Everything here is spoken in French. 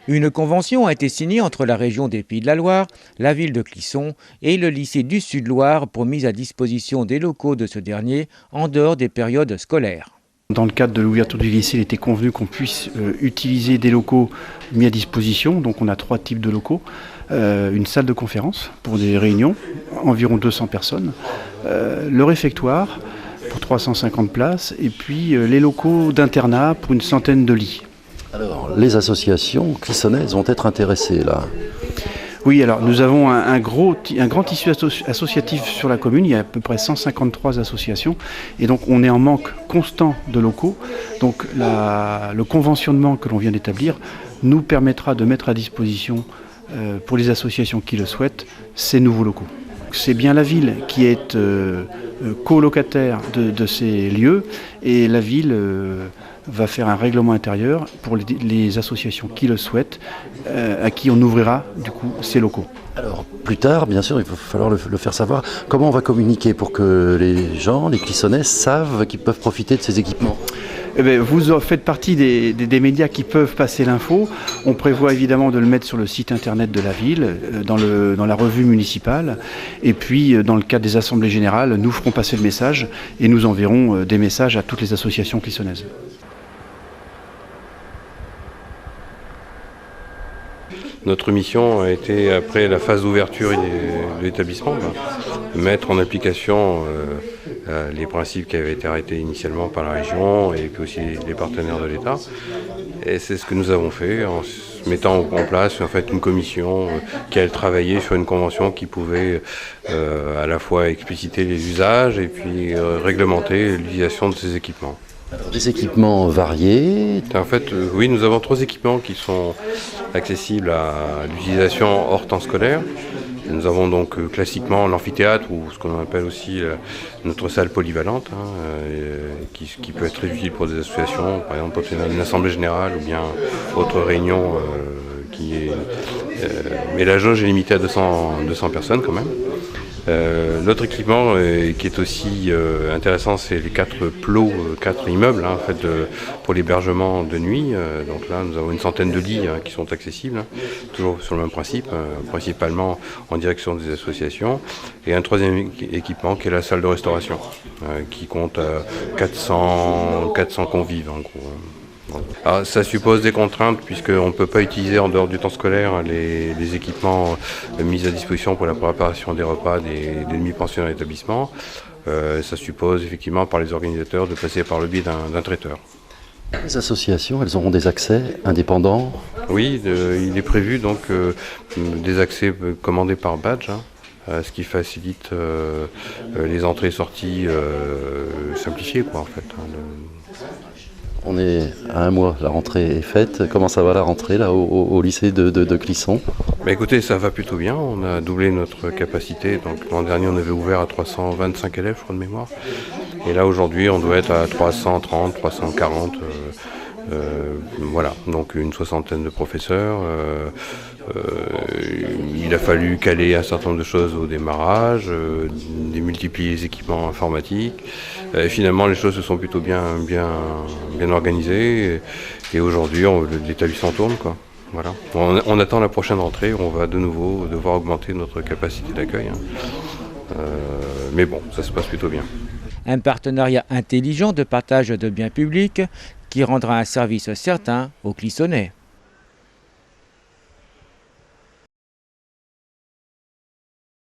Une convention a été signée entre la région des Pays de la Loire, la ville de Clisson et le lycée du Sud-Loire pour mise à disposition des locaux de ce dernier en dehors des périodes scolaires. Dans le cadre de l'ouverture du lycée, il était convenu qu'on puisse utiliser des locaux mis à disposition. Donc on a 3 types de locaux. Une salle de conférence pour des réunions, environ 200 personnes. Le réfectoire pour 350 places. Et puis les locaux d'internat pour une centaine de lits. Alors, les associations clissonnaises vont être intéressées là. Oui, alors nous avons un grand tissu associatif sur la commune, il y a à peu près 153 associations et donc on est en manque constant de locaux. Donc le conventionnement que l'on vient d'établir nous permettra de mettre à disposition pour les associations qui le souhaitent ces nouveaux locaux. C'est bien la ville qui est colocataire de ces lieux et la ville va faire un règlement intérieur pour les associations qui le souhaitent, à qui on ouvrira du coup ces locaux. Alors plus tard, bien sûr, il va falloir le faire savoir. Comment on va communiquer pour que les gens, les Clissonnais, savent qu'ils peuvent profiter de ces équipements ? Eh bien, vous faites partie des médias qui peuvent passer l'info. On prévoit évidemment de le mettre sur le site internet de la ville, dans la revue municipale. Et puis, dans le cadre des assemblées générales, nous ferons passer le message et nous enverrons des messages à toutes les associations clissonnaises. Notre mission a été, après la phase d'ouverture de l'établissement, mettre en application les principes qui avaient été arrêtés initialement par la région et puis aussi les partenaires de l'État. Et c'est ce que nous avons fait en mettant en place en fait, une commission qui a travaillé sur une convention qui pouvait à la fois expliciter les usages et puis réglementer l'utilisation de ces équipements. Alors, des équipements variés. En fait, oui, nous avons 3 équipements qui sont accessibles à l'utilisation hors temps scolaire. Nous avons donc classiquement l'amphithéâtre ou ce qu'on appelle aussi notre salle polyvalente, qui peut être très utile pour des associations, par exemple pour une assemblée générale ou bien autre réunion mais la jauge est limitée à 200 personnes quand même. L'autre équipement qui est aussi intéressant, c'est les 4 plots, 4 immeubles en fait, pour l'hébergement de nuit. Donc là, nous avons une centaine de lits qui sont accessibles, toujours sur le même principe, principalement en direction des associations. Et un 3e équipement qui est la salle de restauration, qui compte 400 convives en gros. Alors, ça suppose des contraintes puisqu'on ne peut pas utiliser en dehors du temps scolaire les équipements mis à disposition pour la préparation des repas des demi-pensionnaires d'établissement. Ça suppose effectivement par les organisateurs de passer par le biais d'un traiteur. Les associations, elles auront des accès indépendants ? Oui, il est prévu donc des accès commandés par badge. Ce qui facilite les entrées et sorties simplifiées quoi en fait. On est à 1 mois, la rentrée est faite. Comment ça va la rentrée là au lycée de Clisson ? Écoutez, ça va plutôt bien. On a doublé notre capacité. Donc l'an dernier, on avait ouvert à 325 élèves, je crois de mémoire. Et là aujourd'hui, on doit être à 330, 340. Voilà, donc une 60aine de professeurs. Il a fallu caler un certain nombre de choses au démarrage, démultiplier les équipements informatiques. Finalement, les choses se sont plutôt bien organisées. Et aujourd'hui, l'établissement tourne, quoi. Voilà. On attend la prochaine rentrée. On va de nouveau devoir augmenter notre capacité d'accueil. Mais bon, ça se passe plutôt bien. Un partenariat intelligent de partage de biens publics qui rendra un service certain aux Clissonnais.